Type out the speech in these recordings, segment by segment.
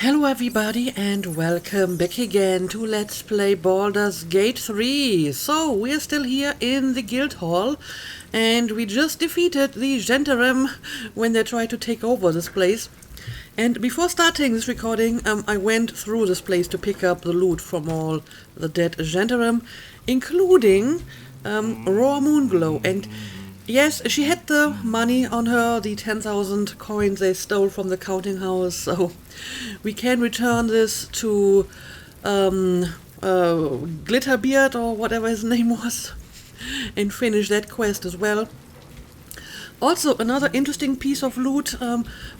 Hello everybody and welcome back again to Let's Play Baldur's Gate 3. So, we're still here in the guild hall and we just defeated the Gendarem when they tried to take over this place. And before starting this recording, I went through this place to pick up the loot from all the dead Gendarem, including Raw Moonglow. And yes, she had the money on her, the 10,000 coins they stole from the counting house, so we can return this to Glitterbeard or whatever his name was and finish that quest as well. Also, another interesting piece of loot,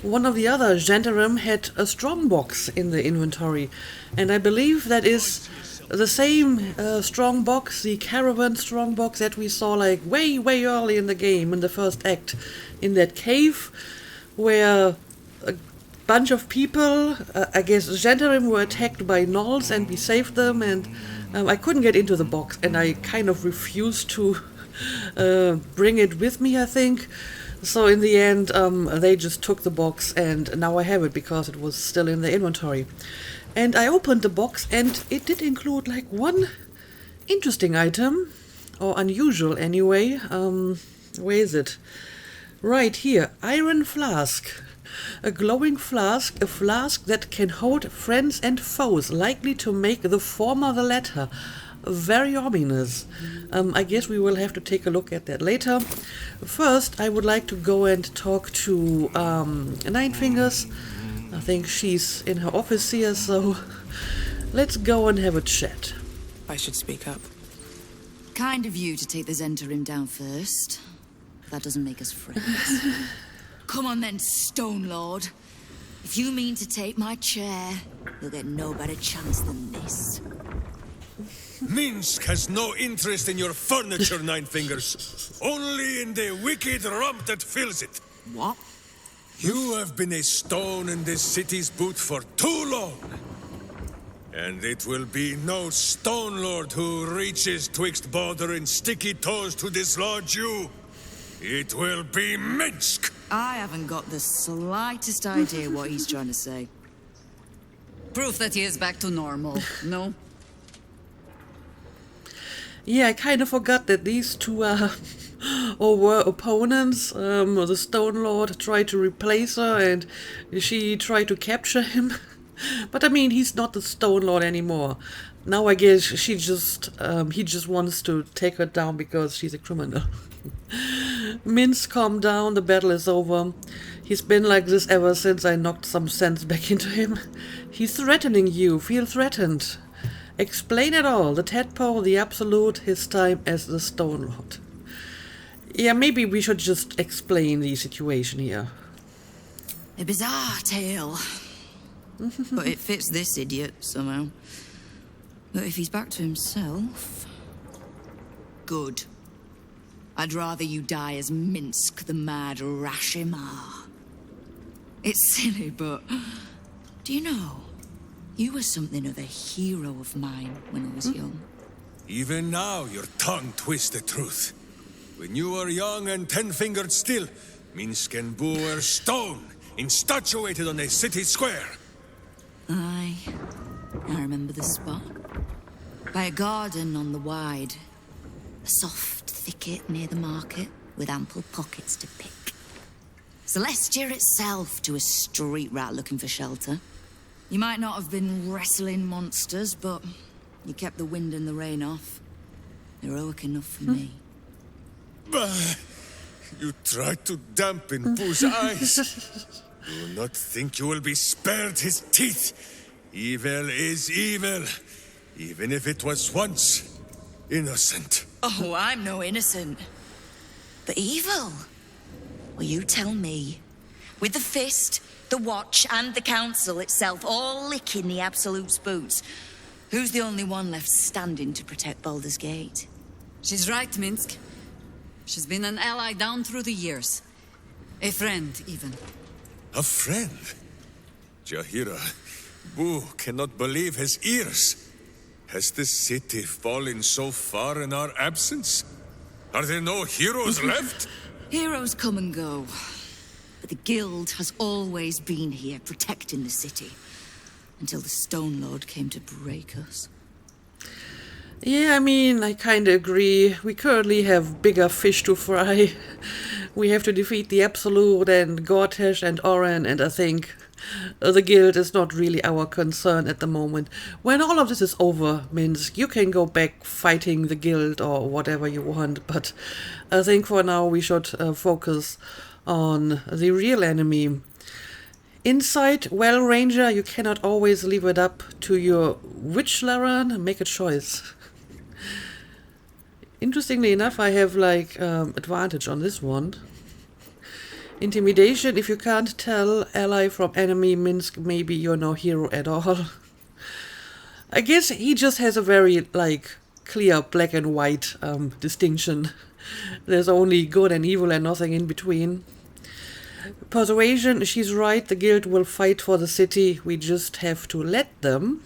one of the other Gendarem had a strongbox in the inventory, and I believe that is the same strongbox, the caravan strongbox that we saw like way early in the game, in the first act, in that cave where a bunch of people, I guess Gendarem, were attacked by gnolls and we saved them, and I couldn't get into the box and I kind of refused to bring it with me, I think. So in the end, they just took the box and now I have it because it was still in the inventory. And I opened the box and it did include like one interesting item, or unusual anyway. Where is it? Right here, iron flask. A glowing flask, a flask that can hold friends and foes, likely to make the former the latter. Very ominous. I guess we will have to take a look at that later. First, I would like to go and talk to Nine Fingers. I think she's in her office here, so let's go and have a chat. I should speak up. Kind of you to take the Zentarim down first. That doesn't make us friends. Come on then, Stone Lord. If you mean to take my chair, you'll get no better chance than this. Minsk has no interest in your furniture, Nine Fingers. Only in the wicked rump that fills it. What? You have been a stone in this city's boot for too long. And it will be no Stone Lord who reaches twixt Baldur and sticky toes to dislodge you. It will be Minsk! I haven't got the slightest idea what he's trying to say. Proof that he is back to normal, no? Yeah, I kind of forgot that these two were opponents. The Stone Lord tried to replace her and she tried to capture him. But I mean, he's not the Stone Lord anymore. Now I guess he just wants to take her down because she's a criminal. Minsk, calm down, the battle is over. He's been like this ever since I knocked some sense back into him. He's threatening you, feel threatened. Explain it all, the tadpole, the absolute, his time as the Stone Lord. Yeah, maybe we should just explain the situation here. A bizarre tale. But it fits this idiot somehow. But if he's back to himself... Good. I'd rather you die as Minsk, the mad Rashimar. It's silly, but... Do you know... You were something of a hero of mine when I was young. Even now, your tongue twists the truth. When you were young and 10-fingered still, Minsk and Boo were stone, instatuated on a city square. Aye, I remember the spot. By a garden on the Wide. A soft thicket near the market, with ample pockets to pick. Celestia itself to a street rat looking for shelter. You might not have been wrestling monsters, but you kept the wind and the rain off. Heroic enough for me. Bah! You tried to dampen Boo's eyes. Do not think you will be spared his teeth. Evil is evil, even if it was once innocent. Oh, I'm no innocent. But evil? Well, you tell me. With the fist, the watch, and the council itself all licking the Absolute's boots, who's the only one left standing to protect Baldur's Gate? She's right, Minsk. She's been an ally down through the years. A friend, even. A friend? Jahira, Boo cannot believe his ears. Has the city fallen so far in our absence? Are there no heroes left? Heroes come and go. But the Guild has always been here, protecting the city. until the Stone Lord came to break us. Yeah, I mean, I kinda agree. We currently have bigger fish to fry. We have to defeat the Absolute and Gortash and Oren, and I think the guild is not really our concern at the moment. When all of this is over, Minsk, you can go back fighting the guild or whatever you want, but I think for now we should focus on the real enemy. Inside, well, Ranger, you cannot always leave it up to your witch Laran. Make a choice. Interestingly enough, I have advantage on this one. Intimidation, if you can't tell ally from enemy, Minsk, maybe you're no hero at all. I guess he just has a very clear black and white distinction. There's only good and evil and nothing in between. Persuasion, she's right, the guild will fight for the city, we just have to let them.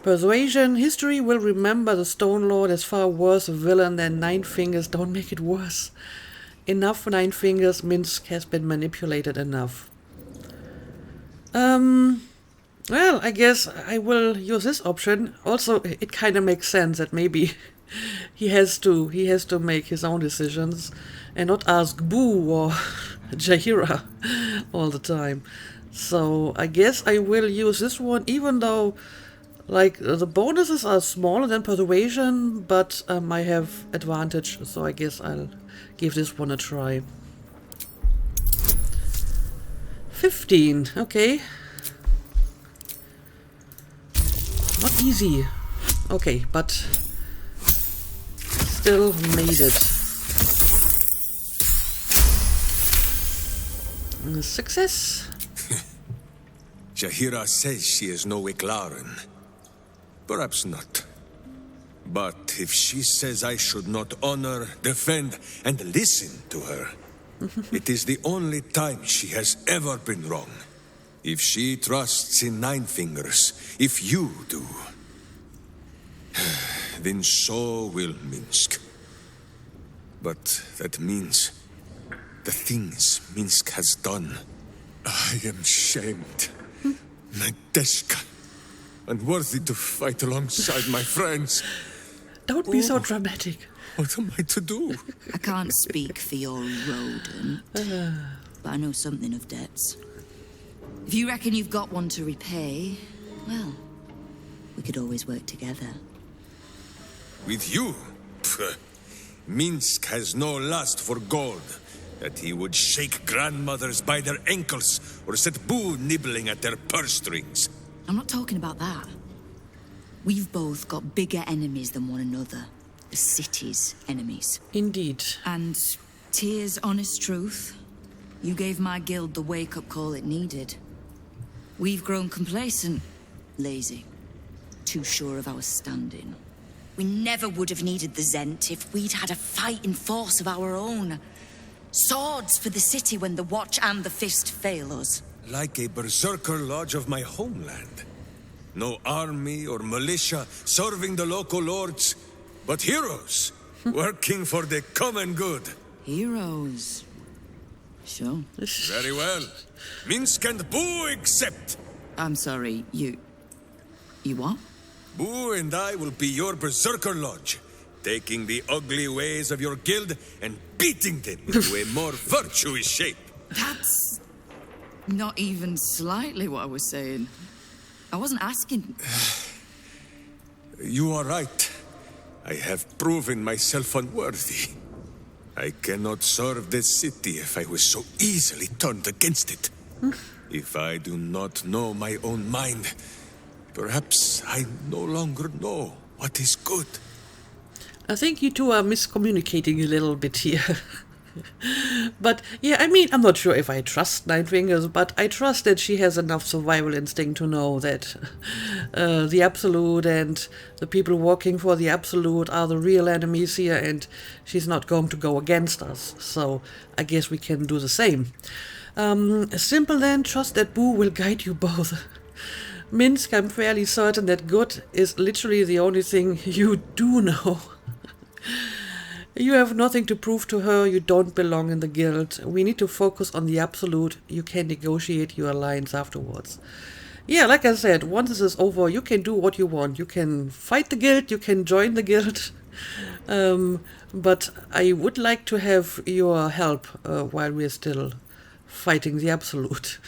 Persuasion, history will remember the Stone Lord as far worse a villain than Nine Fingers, don't make it worse. Enough for Nine Fingers, Minsk has been manipulated enough. Well, I guess I will use this option. Also, it kind of makes sense that maybe he has to make his own decisions and not ask Boo or Jaheira all the time. So I guess I will use this one, even though the bonuses are smaller than Persuasion, but I have advantage, so I guess I'll give this one a try. 15, okay. Not easy. Okay, but still made it. Success. Jaheira says she is no Iclaran. Perhaps not. But if she says I should not honor, defend, and listen to her, it is the only time she has ever been wrong. If she trusts in Nine Fingers, if you do, then so will Minsk. But that means the things Minsk has done. I am shamed. Nadeshka. Unworthy to fight alongside my friends. Don't be so dramatic. What am I to do? I can't speak for your rodent, but I know something of debts. If you reckon you've got one to repay, well, we could always work together. With you? Pfft. Minsk has no lust for gold. That he would shake grandmothers by their ankles or set Boo nibbling at their purse strings. I'm not talking about that. We've both got bigger enemies than one another. The city's enemies. Indeed. And Tyr's honest truth, you gave my guild the wake-up call it needed. We've grown complacent, lazy, too sure of our standing. We never would have needed the Zent if we'd had a fighting force of our own. Swords for the city when the Watch and the Fist fail us. Like a berserker lodge of my homeland. No army or militia serving the local lords, but heroes working for the common good. Heroes. Sure. Very well. Minsk and Boo accept. I'm sorry, you what? Boo and I will be your berserker lodge, taking the ugly ways of your guild and beating them into a more virtuous shape. That's not even slightly what I was saying. I wasn't asking. You are right. I have proven myself unworthy. I cannot serve this city if I was so easily turned against it. If I do not know my own mind, perhaps I no longer know what is good. I think you two are miscommunicating a little bit here. But yeah, I mean, I'm not sure if I trust Nine Fingers, but I trust that she has enough survival instinct to know that the Absolute and the people working for the Absolute are the real enemies here, and she's not going to go against us. So I guess we can do the same. Simple then, trust that Boo will guide you both. Minsk, I'm fairly certain that good is literally the only thing you do know. You have nothing to prove to her, you don't belong in the guild. We need to focus on the Absolute. You can negotiate your alliance afterwards. Yeah, like I said, once this is over, you can do what you want. You can fight the guild, you can join the guild. But I would like to have your help while we're still fighting the Absolute.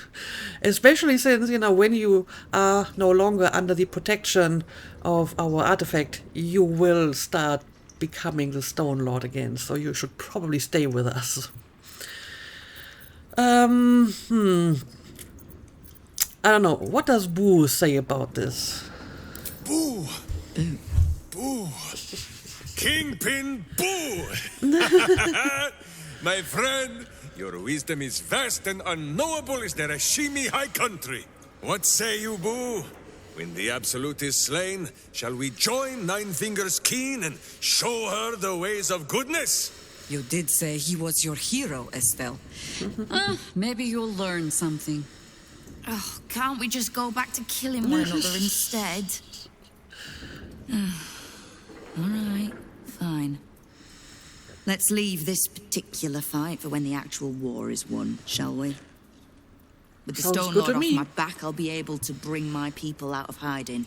Especially since, when you are no longer under the protection of our artifact, you will start becoming the Stone Lord again. So you should probably stay with us. I don't know. What does Boo say about this? Boo! Boo! Kingpin Boo! My friend, your wisdom is vast and unknowable as the Rashimi High Country. What say you, Boo? When the Absolute is slain, shall we join Nine Fingers Keen and show her the ways of goodness? You did say he was your hero, Estelle. Maybe you'll learn something. Oh, can't we just go back to killing one another instead? All right, fine. Let's leave this particular fight for when the actual war is won, shall we? With the Sounds Stone good Lord to off me. my back, I'll be able to bring my people out of hiding.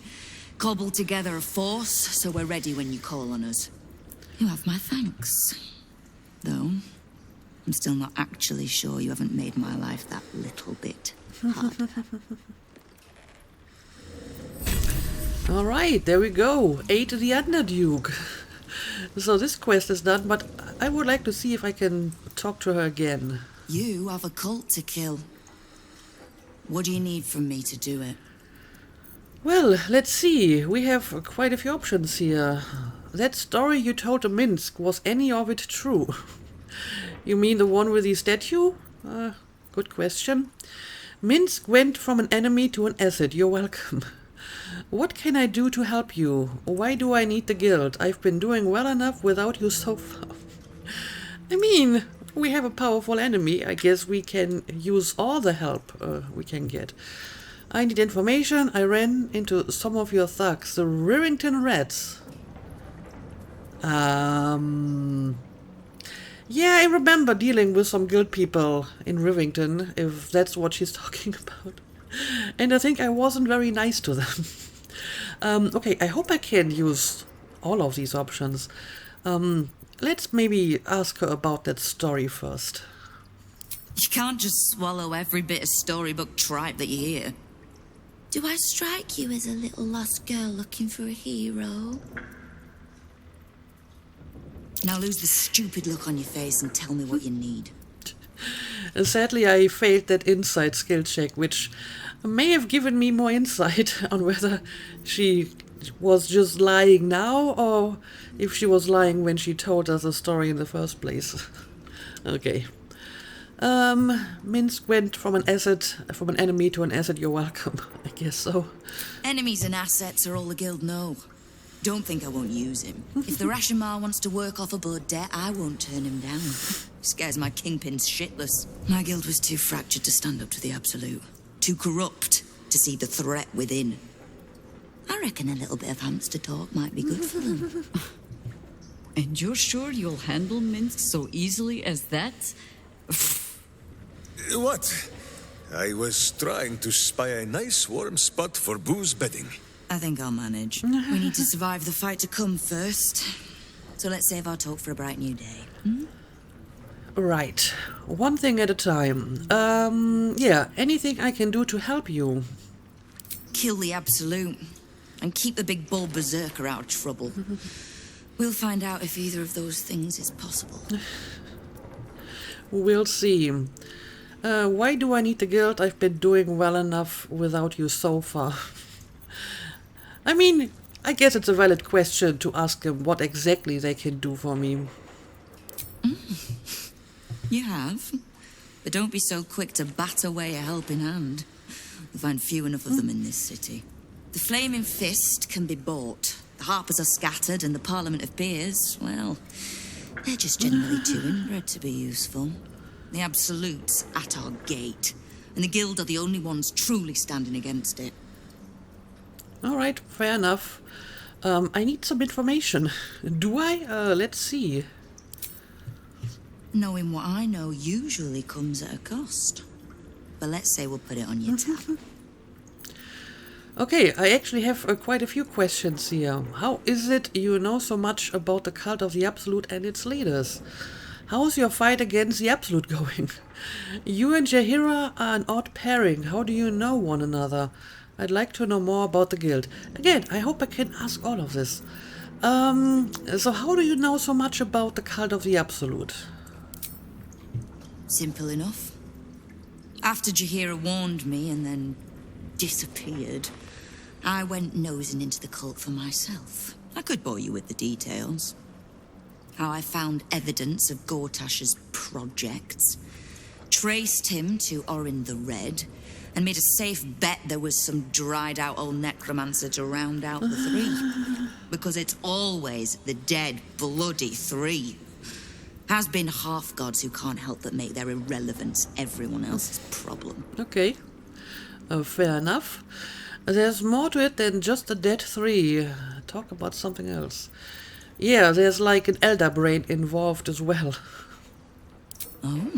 Cobble together a force so we're ready when you call on us. You have my thanks. Though, I'm still not actually sure you haven't made my life that little bit harder. All right, there we go. 8 the Underduke. So this quest is done, but I would like to see if I can talk to her again. You have a cult to kill. What do you need from me to do it? Well, let's see. We have quite a few options here. That story you told to Minsk, was any of it true? You mean the one with the statue? Good question. Minsk went from an enemy to an asset. You're welcome. What can I do to help you? Why do I need the guild? I've been doing well enough without you so far. I mean, we have a powerful enemy. I guess we can use all the help we can get. I need information. I ran into some of your thugs, the Rivington Rats. Yeah, I remember dealing with some guild people in Rivington, if that's what she's talking about. And I think I wasn't very nice to them. Okay, I hope I can use all of these options. Let's maybe ask her about that story first. You can't just swallow every bit of storybook tripe that you hear. Do I strike you as a little lost girl looking for a hero? Now lose the stupid look on your face and tell me what you need. And sadly, I failed that insight skill check, which may have given me more insight on whether she was just lying now or if she was lying when she told us the story in the first place. Okay. Minsk went from an enemy to an asset. You're welcome. I guess so. Enemies and assets are all the guild know. Don't think I won't use him. If the Rashomar wants to work off a blood debt, I won't turn him down. Scares my kingpins shitless. My guild was too fractured to stand up to the Absolute. Too corrupt to see the threat within. I reckon a little bit of hamster talk might be good for them. And you're sure you'll handle Minsk so easily as that? What? I was trying to spy a nice warm spot for Boo's bedding. I think I'll manage. We need to survive the fight to come first. So let's save our talk for a bright new day. Right. One thing at a time. Yeah, anything I can do to help you? Kill the Absolute. And keep the big bull berserker out of trouble. We'll find out if either of those things is possible. We'll see. Why do I need the guild? I've been doing well enough without you so far. I mean, I guess it's a valid question to ask them what exactly they can do for me. You have. But don't be so quick to bat away a helping hand. You'll find few enough of them in this city. The Flaming Fist can be bought. The Harpers are scattered, and the Parliament of Peers, well, they're just generally too inbred to be useful. The Absolute's at our gate, and the Guild are the only ones truly standing against it. All right, fair enough. I need some information. Do I? Let's see. Knowing what I know usually comes at a cost. But let's say we'll put it on your tab. Okay, I actually have quite a few questions here. How is it you know so much about the cult of the Absolute and its leaders? How's your fight against the Absolute going? You and Jaheira are an odd pairing. How do you know one another? I'd like to know more about the guild. Again, I hope I can ask all of this. So how do you know so much about the cult of the Absolute? Simple enough. After Jaheira warned me and then disappeared, I went nosing into the cult for myself. I could bore you with the details. How I found evidence of Gortash's projects, traced him to Orin the Red, and made a safe bet there was some dried-out old necromancer to round out the three. Because it's always the dead, bloody three. Has been half-gods who can't help but make their irrelevance everyone else's problem. Okay, fair enough. There's more to it than just the dead three. Talk about something else. Yeah, there's like an elder brain involved as well. Oh.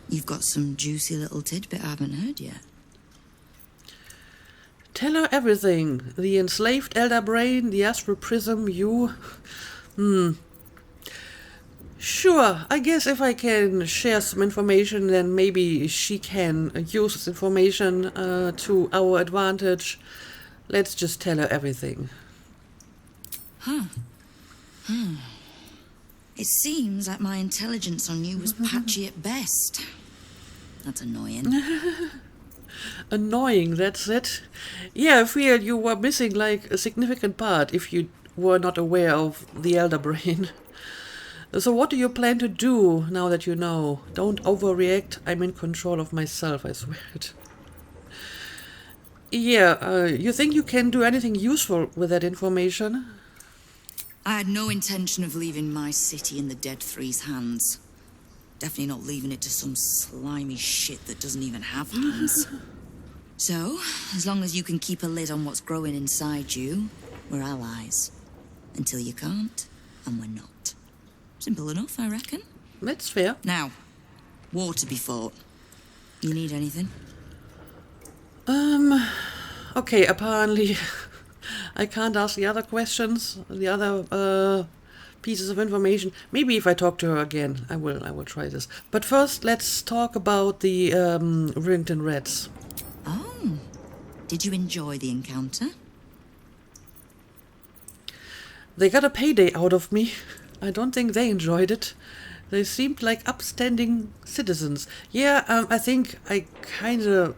You've got some juicy little tidbit I haven't heard yet. Tell her everything. The enslaved elder brain, the astral prism, you... Sure, I guess if I can share some information, then maybe she can use this information to our advantage. Let's just tell her everything. It seems like my intelligence on you was patchy at best. That's annoying. Annoying, that's it. Yeah, I feel you were missing like a significant part if you were not aware of the elder brain. So what do you plan to do now that you know? Don't overreact. I'm in control of myself, I swear it. Yeah, you think you can do anything useful with that information? I had no intention of leaving my city in the Dead Three's hands. Definitely not leaving it to some slimy shit that doesn't even have hands. So, as long as you can keep a lid on what's growing inside you, we're allies. Until you can't, and we're not. Simple enough, I reckon. That's fair. Now, war to be fought. You need anything? Okay, apparently I can't ask the other questions, the other pieces of information. Maybe if I talk to her again, I will try this. But first, let's talk about the Rillington Reds. Oh, did you enjoy the encounter? They got a payday out of me. I don't think they enjoyed it. They seemed like upstanding citizens. Yeah, I think I kind of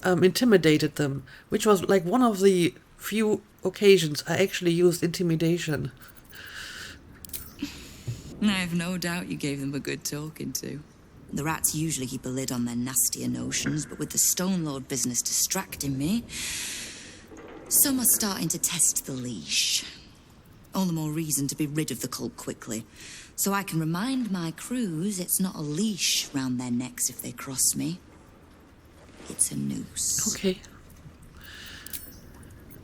intimidated them, which was like one of the few occasions I actually used intimidation. I have no doubt you gave them a good talking to. The rats usually keep a lid on their nastier notions, but with the Stone Lord business distracting me, some are starting to test the leash. All the more reason to be rid of the cult quickly, so I can remind my crews it's not a leash round their necks if they cross me. It's a noose. Okay.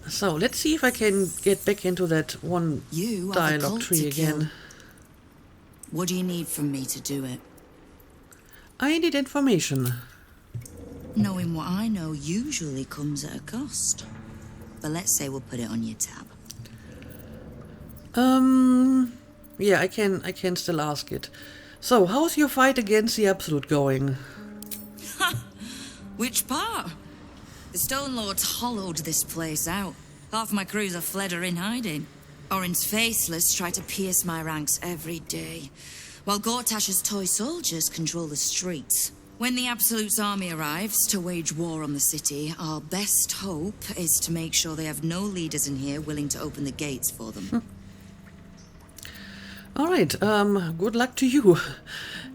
So, let's see if I can get back into that one You are the dialogue cult tree to kill. again. What do you need from me to do it? I need information. Knowing what I know usually comes at a cost. But let's say we'll put it on your tab. Yeah, I can still ask it. So, how's your fight against the Absolute going? Which part? The Stone Lords hollowed this place out. Half my crews are fled or in hiding. Orin's faceless try to pierce my ranks every day, while Gortash's toy soldiers control the streets. When the Absolute's army arrives to wage war on the city, our best hope is to make sure they have no leaders in here willing to open the gates for them. Alright, good luck to you.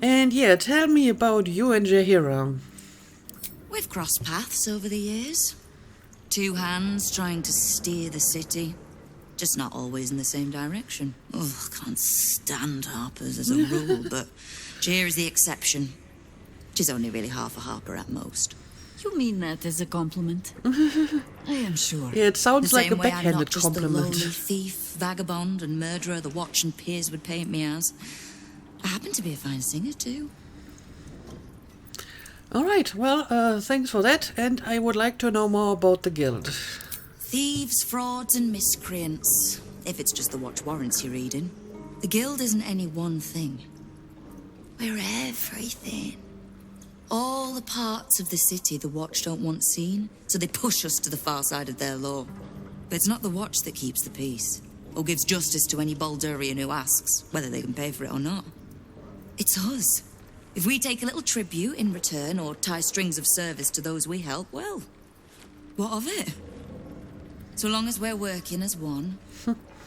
And yeah, tell me about you and Jaheira. We've crossed paths over the years. Two hands trying to steer the city. Just not always in the same direction. Oh, I can't stand harpers as a rule, but Jaheira's the exception. She's only really half a harper at most. You mean that as a compliment? I am sure. Yeah, it sounds The like a same way I'm not backhanded just the compliment. lowly thief, vagabond, and murderer the Watch and peers would paint me as. I happen to be a fine singer too. Alright, well, thanks for that, and I would like to know more about the guild. Thieves, frauds, and miscreants. If it's just the watch warrants you're reading. The guild isn't any one thing. We're everything. All the parts of the city the watch don't want seen, so they push us to the far side of their law. But it's not the watch that keeps the peace, or gives justice to any Baldurian who asks, whether they can pay for it or not. It's us. If we take a little tribute in return, or tie strings of service to those we help, well, what of it? So long as we're working as one,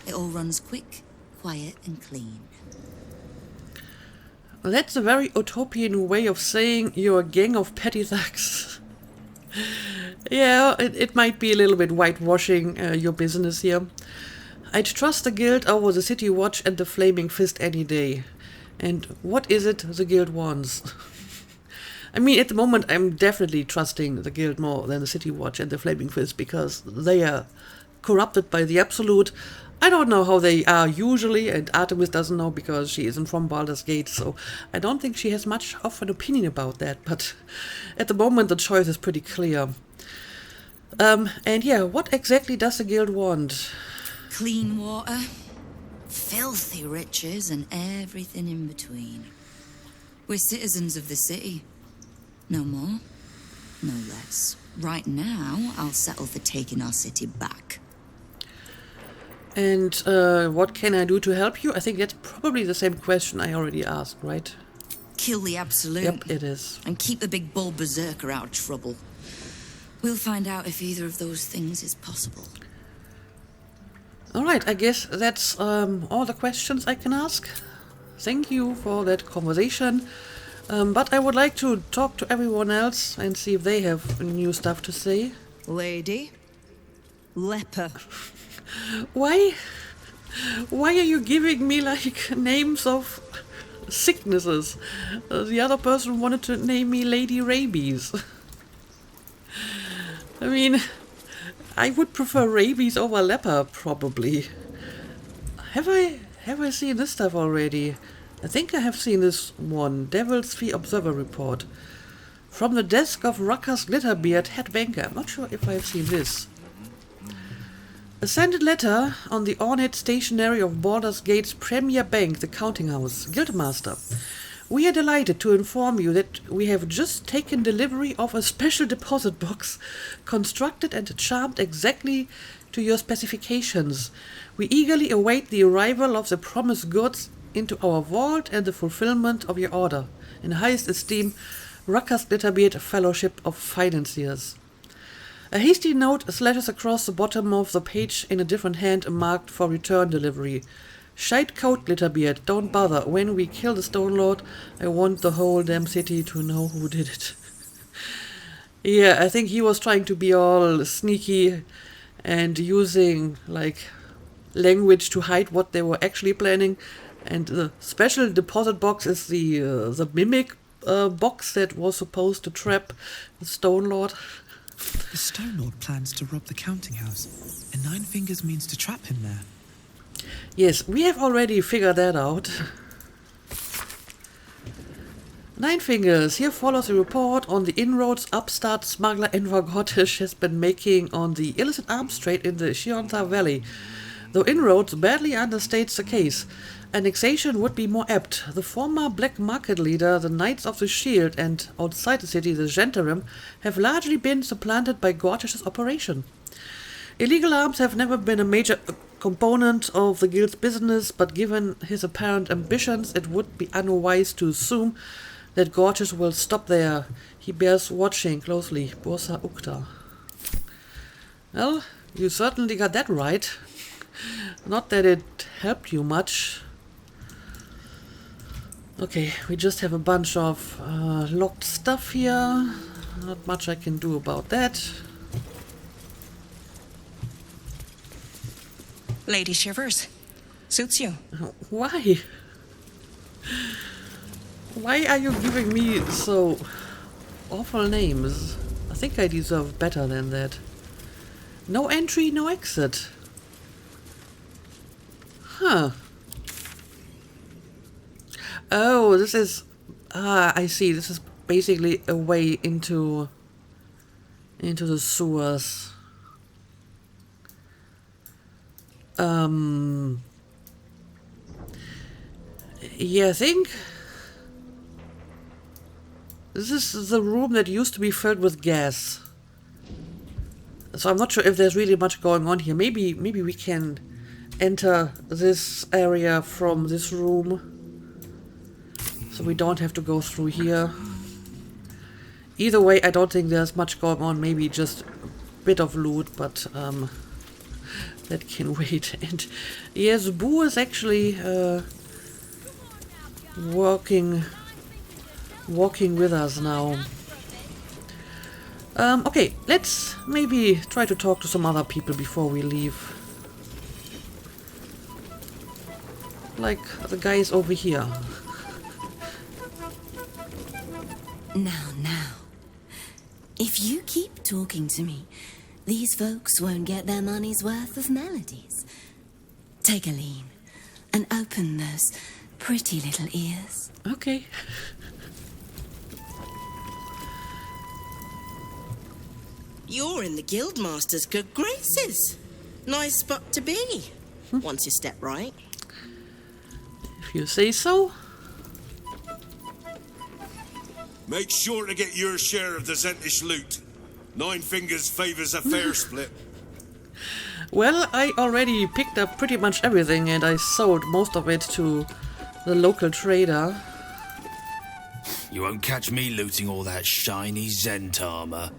it all runs quick, quiet, and clean. Well, that's a very utopian way of saying you're a gang of petty thugs. Yeah, it might be a little bit whitewashing your business here. I'd trust the guild over the city watch and the flaming fist any day. And what is it the guild wants? I mean, at the moment, I'm definitely trusting the guild more than the city watch and the flaming fist, because they are corrupted by the absolute. I don't know how they are usually, and Artemis doesn't know because she isn't from Baldur's Gate, so I don't think she has much of an opinion about that, but at the moment the choice is pretty clear. And yeah, what exactly does the guild want? Clean water, filthy riches, and everything in between. We're citizens of the city. No more, no less. Right now, I'll settle for taking our city back. And what can I do to help you? I think that's probably the same question I already asked, right? Kill the absolute. Yep, it is. And keep the big bull berserker out of trouble. We'll find out if either of those things is possible. Alright, I guess that's all the questions I can ask. Thank you for that conversation. But I would like to talk to everyone else and see if they have new stuff to say. Lady. Leper. Why are you giving me, like, names of sicknesses? The other person wanted to name me Lady Rabies. I mean, I would prefer rabies over leper, probably. Have I seen this stuff already? I think I have seen this one. Devil's Fee Observer Report. From the desk of Ruckus Glitterbeard, head banker. I'm not sure if I have seen this. A scented letter on the ornate stationery of Baldur's Gate's premier bank, the Counting House. Guildmaster, we are delighted to inform you that we have just taken delivery of a special deposit box constructed and charmed exactly to your specifications. We eagerly await the arrival of the promised goods into our vault and the fulfillment of your order. In highest esteem, Ruckus Glitterbeard, Fellowship of Financiers. A hasty note slashes across the bottom of the page in a different hand marked for return delivery. Shite coat, Glitterbeard, don't bother. When we kill the Stone Lord, I want the whole damn city to know who did it. Yeah, I think he was trying to be all sneaky and using, like, language to hide what they were actually planning. And the special deposit box is the mimic box that was supposed to trap the Stone Lord. The Stone Lord plans to rob the counting house, and Nine Fingers means to trap him there. Yes, we have already figured that out. Nine Fingers, here follows a report on the inroads upstart smuggler Enver Gottish has been making on the illicit arms trade in the Shionta Valley. Though inroads badly understates the case, annexation would be more apt. The former black market leader, the Knights of the Shield, and outside the city, the Gentarim, have largely been supplanted by Gortish's operation. Illegal arms have never been a major component of the guild's business, but given his apparent ambitions, it would be unwise to assume that Gortish will stop there. He bears watching closely. Bursa Ukta. Well, you certainly got that right. Not that it helped you much. Okay, we just have a bunch of locked stuff here. Not much I can do about that. Lady Shivers. Suits you. Why? Why are you giving me so awful names? I think I deserve better than that. No entry, no exit. Huh. Oh, this is... I see. This is basically a way into the sewers. Yeah, I think this is the room that used to be filled with gas. So I'm not sure if there's really much going on here. Maybe we can enter this area from this room. So we don't have to go through here. Either way, I don't think there's much going on. Maybe just a bit of loot, but that can wait. And yes, Boo is actually walking with us now. Okay, let's maybe try to talk to some other people before we leave. Like the guys over here. Now. If you keep talking to me, these folks won't get their money's worth of melodies. Take a lean and open those pretty little ears. Okay. You're in the Guildmaster's good graces. Nice spot to be. Once you step right. If you say so. Make sure to get your share of the Zentish loot. Nine Fingers favours a fair split. Well, I already picked up pretty much everything and I sold most of it to the local trader. You won't catch me looting all that shiny Zent armor.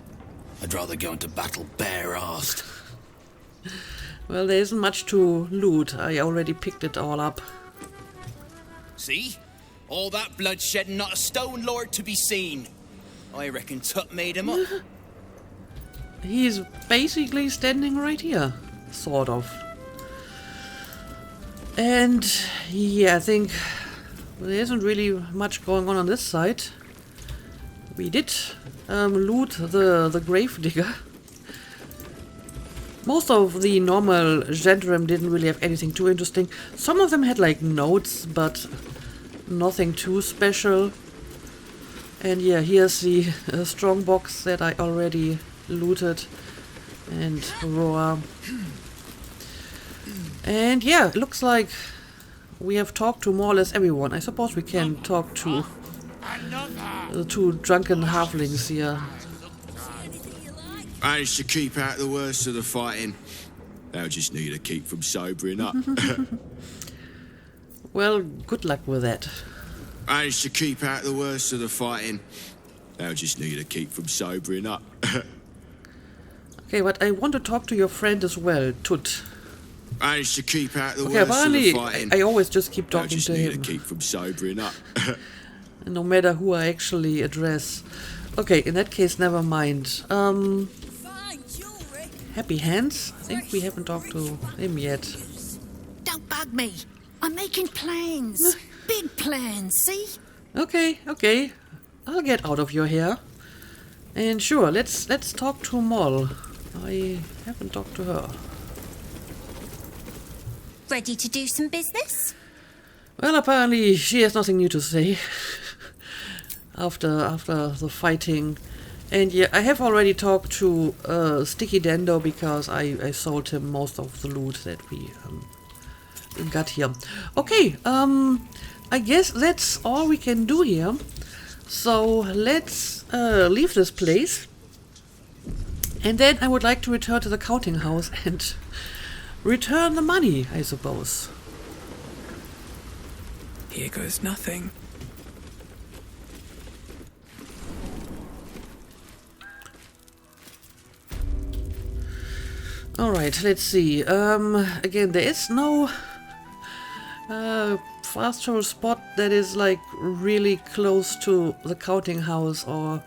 I'd rather go into battle bare-assed. Well, there isn't much to loot. I already picked it all up. See? All that bloodshed and not a stone lord to be seen. I reckon Tut made him up. He's basically standing right here. Sort of. And yeah, I think there isn't really much going on this side. We did loot the gravedigger. Most of the normal Gentrim didn't really have anything too interesting. Some of them had like notes, but nothing too special. And yeah, here's the strongbox that I already looted. And Roar. And yeah, it looks like we have talked to more or less everyone. I suppose we can talk to the two drunken halflings here. Managed to keep out the worst of the fighting. They'll just need a keep from sobering up. Well, good luck with that. Managed to keep out the worst of the fighting. They'll just need a keep from sobering up. Okay, but I want to talk to your friend as well, Tut. Managed to keep out the Okay, worst of apparently the fighting. I always just keep They'll talking just to need a him. keep from sobering up. No matter who I actually address. Okay, in that case, never mind. Happy Hands? I think we haven't talked to him yet. Don't bug me. I'm making plans. Big plans, see? Okay. I'll get out of your hair. And sure, let's talk to Moll. I haven't talked to her. Ready to do some business? Well, apparently she has nothing new to say. after the fighting. And yeah, I have already talked to Sticky Dendo because I sold him most of the loot that we got here. Okay, I guess that's all we can do here. So let's leave this place. And then I would like to return to the counting house and return the money, I suppose. Here goes nothing. Alright, let's see. Again, there is no fast travel spot that is like really close to the counting house or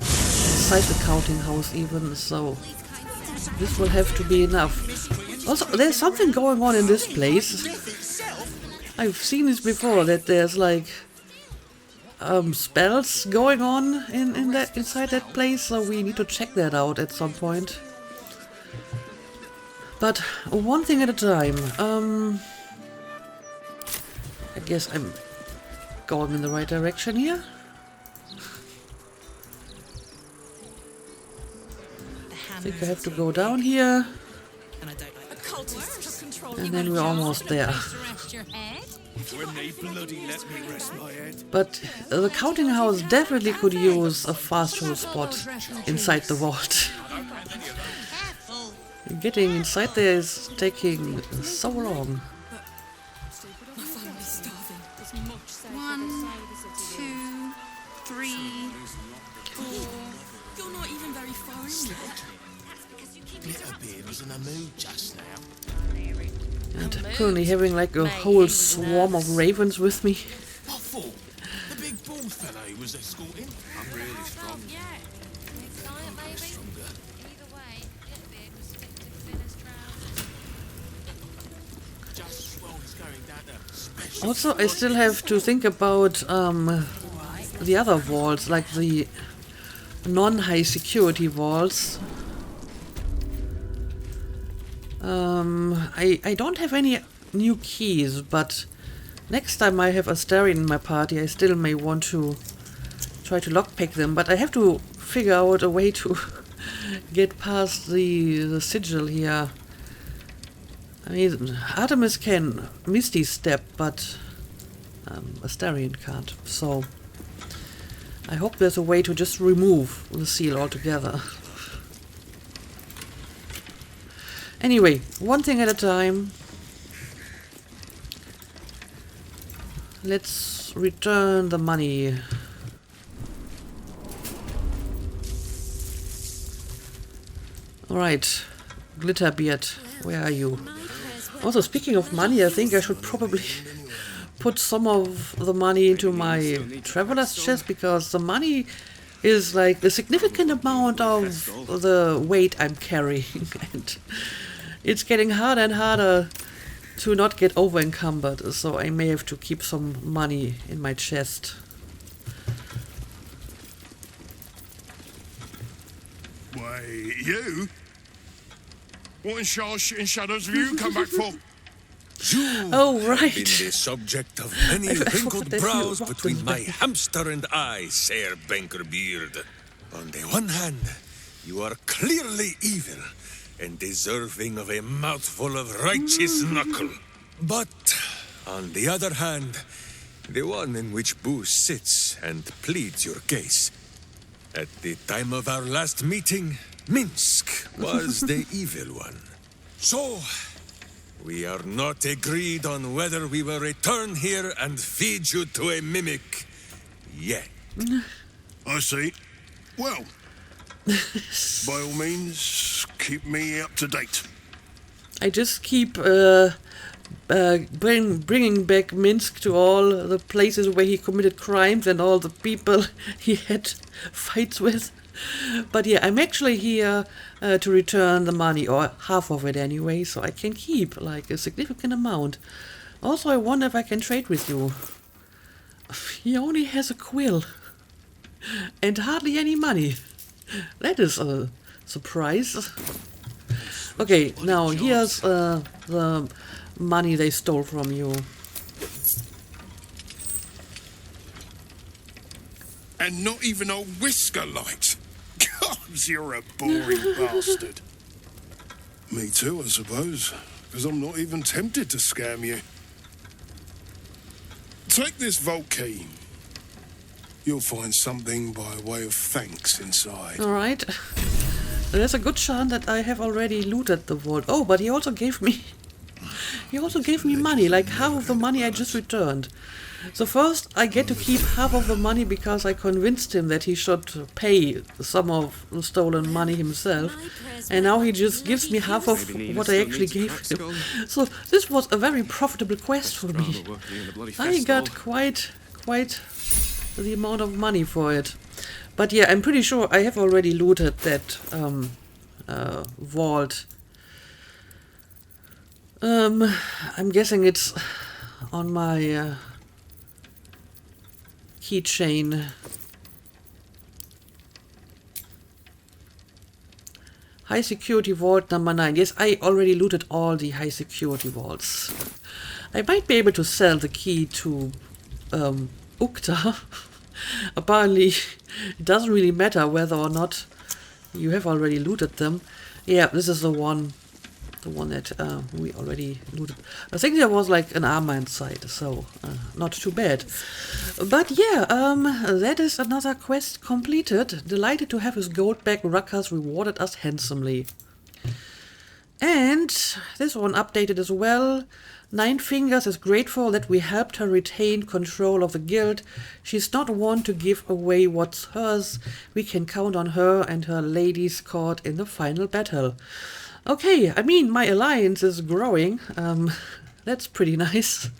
inside the counting house even, so this will have to be enough. Also, there's something going on in this place. I've seen this before, that there's like spells going on inside that place, so we need to check that out at some point. But one thing at a time. I guess I'm going in the right direction here. I think I have to go down here. And then we're almost there. When they bloody let me rest my head. But the counting house definitely could use a fast travel spot inside the vault. Getting inside there is taking so long. 1, 2, 3, 4. You're not even very far in. Glitterbeard was in a mood just now. And I'm currently having like a whole swarm of ravens with me. What for? The big bald fellow who was escorting? I'm really strong. Stronger. Just while he's going down to special. Also, I still have to think about the other vaults, like the non-high security vaults. I don't have any new keys, but next time I have Astarion in my party, I still may want to try to lockpick them, but I have to figure out a way to get past the sigil here. I mean, Artemis can Misty Step, but Astarion can't, so I hope there's a way to just remove the seal altogether. Anyway, one thing at a time. Let's return the money. Alright, Glitterbeard, where are you? Also, speaking of money, I think I should probably put some of the money into my traveler's chest, because the money is like a significant amount of the weight I'm carrying. And it's getting harder and harder to not get over encumbered, so I may have to keep some money in my chest. Wait, you? What in shadows have you come back for? You Oh, have right. been the subject of many I forgot wrinkled that you brows rocked between with my me. hamster and I, Sir Bankerbeard. On the one hand, you are clearly evil and deserving of a mouthful of righteous knuckle. But, on the other hand, the one in which Booze sits and pleads your case. At the time of our last meeting, Minsk was the evil one. So, we are not agreed on whether we will return here and feed you to a mimic yet. I see. Well, by all means, keep me up to date. I just keep bringing back Minsk to all the places where he committed crimes and all the people he had fights with. But yeah, I'm actually here to return the money, or half of it anyway, so I can keep like a significant amount. Also, I wonder if I can trade with you. He only has a quill and hardly any money. That is a surprise. Okay, now here's the money they stole from you. And not even a whisker light. God, you're a boring bastard. Me too, I suppose, because I'm not even tempted to scam you. Take this vault key. You'll find something by way of thanks inside. Alright. There's a good chance that I have already looted the vault. Oh, but he also gave me money, like half of the money I just returned. So first I get to keep half of the money because I convinced him that he should pay some of the stolen money himself. And now he just gives me half of what I actually gave him. So this was a very profitable quest for me. I got quite the amount of money for it. But yeah, I'm pretty sure I have already looted that vault. I'm guessing it's on my keychain. High security vault number 9. Yes, I already looted all the high security vaults. I might be able to sell the key to Ukta. Apparently, it doesn't really matter whether or not You have already looted them. Yeah, this is the one that we already looted. I think there was like an armor inside, so not too bad. But yeah, that is another quest completed. Delighted to have his gold-back ruckers rewarded us handsomely. And this one updated as well. Nine Fingers is grateful that we helped her retain control of the guild. She's not one to give away what's hers. We can count on her and her ladies caught in the final battle. Okay, I mean, my alliance is growing. That's pretty nice.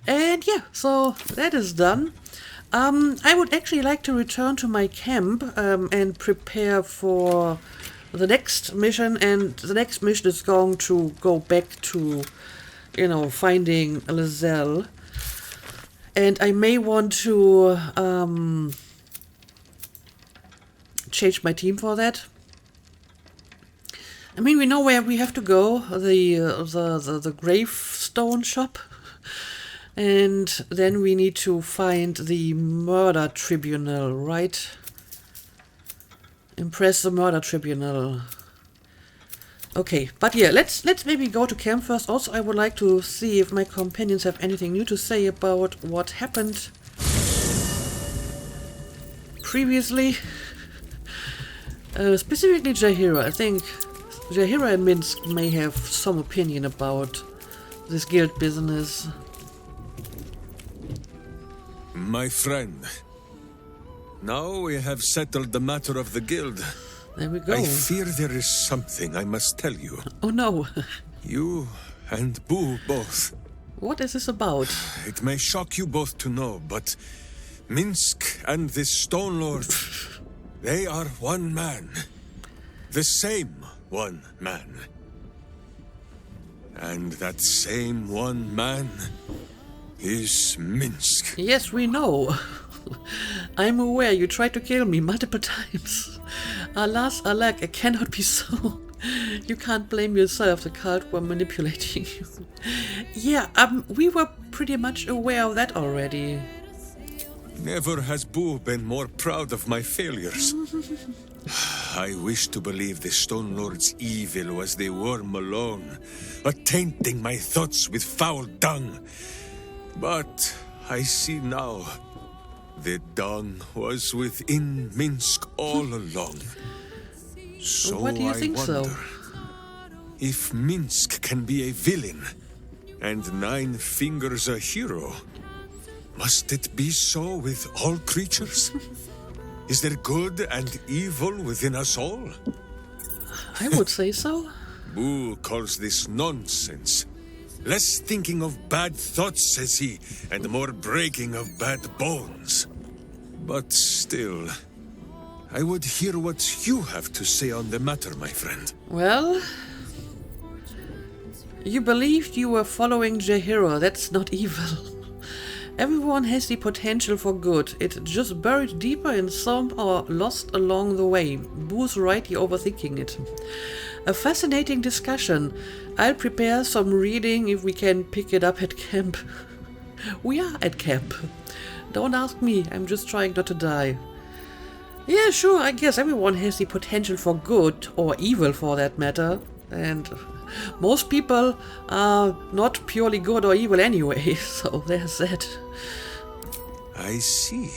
And yeah, so that is done. I would actually like to return to my camp and prepare for the next mission. And the next mission is going to go back to, you know, finding Lizelle. And I may want to change my team for that. I mean, we know where we have to go, the gravestone shop, and then we need to find the murder tribunal, right? Impress the murder tribunal. Okay, but yeah, let's maybe go to camp first. Also, I would like to see if my companions have anything new to say about what happened previously. Specifically Jaheira, I think. Jaheira and Minsk may have some opinion about this guild business. My friend, now we have settled the matter of the guild. There we go. I fear there is something I must tell you. Oh no. You and Boo both. What is this about? It may shock you both to know, but Minsk and this Stone Lord, they are one man. The same one man. And that same one man is Minsk. Yes, we know. I'm aware you tried to kill me multiple times. Alas, alack, it cannot be so. You can't blame yourself, the cult were manipulating you. Yeah, we were pretty much aware of that already. Never has Boo been more proud of my failures. I wish to believe the Stone Lord's evil was the worm alone, tainting my thoughts with foul dung. But I see now, the dung was within Minsk all along. So what do you think so? If Minsk can be a villain, and Nine Fingers a hero, must it be so with all creatures? Is there good and evil within us all? I would say so. Boo calls this nonsense. Less thinking of bad thoughts, says he, and more breaking of bad bones. But still, I would hear what you have to say on the matter, my friend. Well, you believed you were following Jaheira. That's not evil. Everyone has the potential for good. It's just buried deeper in some or lost along the way. Boo's right, you're overthinking it. A fascinating discussion. I'll prepare some reading if we can pick it up at camp. We are at camp. Don't ask me, I'm just trying not to die. Yeah, sure, I guess everyone has the potential for good, or evil for that matter. And most people are not purely good or evil anyway, so there's that. I see.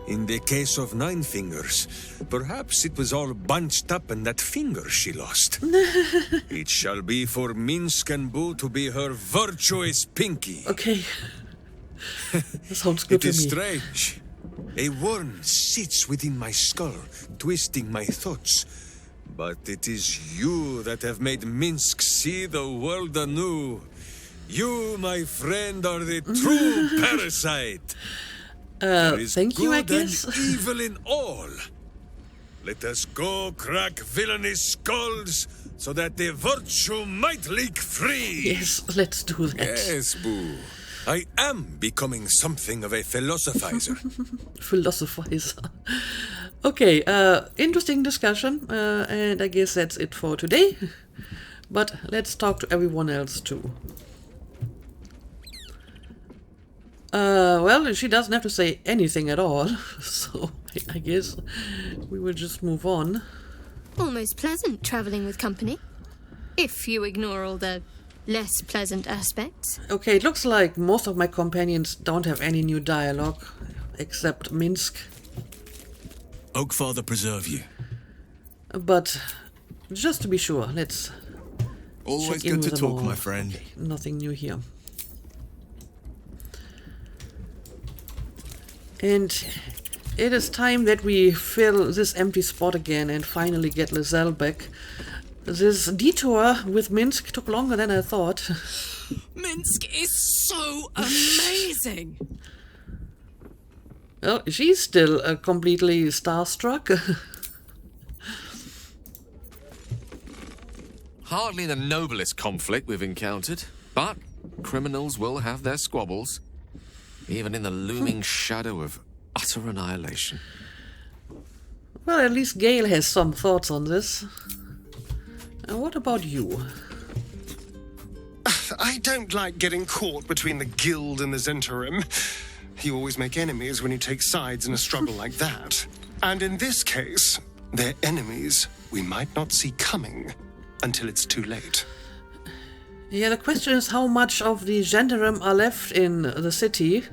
In the case of Nine Fingers, perhaps it was all bunched up in that finger she lost. It shall be for Minsk and Boo to be her virtuous pinky. Okay. Sounds good to me. It is strange. A worm sits within my skull, twisting my thoughts. But it is you that have made Minsk see the world anew. You, my friend, are the true parasite. There is thank good you, I guess. and evil in all. Let us go crack villainous skulls so that the virtue might leak free. Yes, let's do that. Yes, Boo. I am becoming something of a philosophizer. Philosophizer. Okay, interesting discussion, and I guess that's it for today. But let's talk to everyone else too. Well, she doesn't have to say anything at all, so I guess we will just move on. Almost pleasant travelling with company, if you ignore all the less pleasant aspects. Okay, it looks like most of my companions don't have any new dialogue, except Minsk. Oakfather preserve you. But just to be sure, let's Always check in good to with them talk, all. my friend. Okay, nothing new here. And it is time that we fill this empty spot again and finally get Lizelle back. This detour with Minsk took longer than I thought. Minsk is so amazing. Well, she's still completely starstruck. Hardly the noblest conflict we've encountered, but criminals will have their squabbles, even in the looming shadow of utter annihilation. Well, at least Gale has some thoughts on this. What about you? I don't like getting caught between the Guild and the Zentarim. You always make enemies when you take sides in a struggle like that. And in this case, they're enemies we might not see coming until it's too late. Yeah, the question is how much of the Zentarim are left in the city.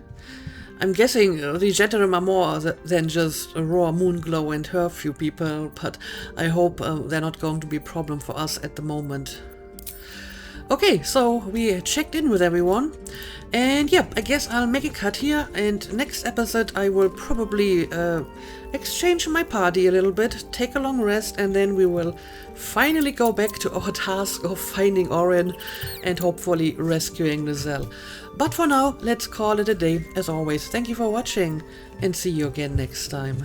I'm guessing the Zentarim are more than just a raw Moonglow and her few people, but I hope they're not going to be a problem for us at the moment. Okay, so we checked in with everyone, and yeah, I guess I'll make a cut here, and next episode I will probably exchange my party a little bit, take a long rest, and then we will finally go back to our task of finding Orin and hopefully rescuing Lizelle. But for now, let's call it a day. As always, thank you for watching, and see you again next time.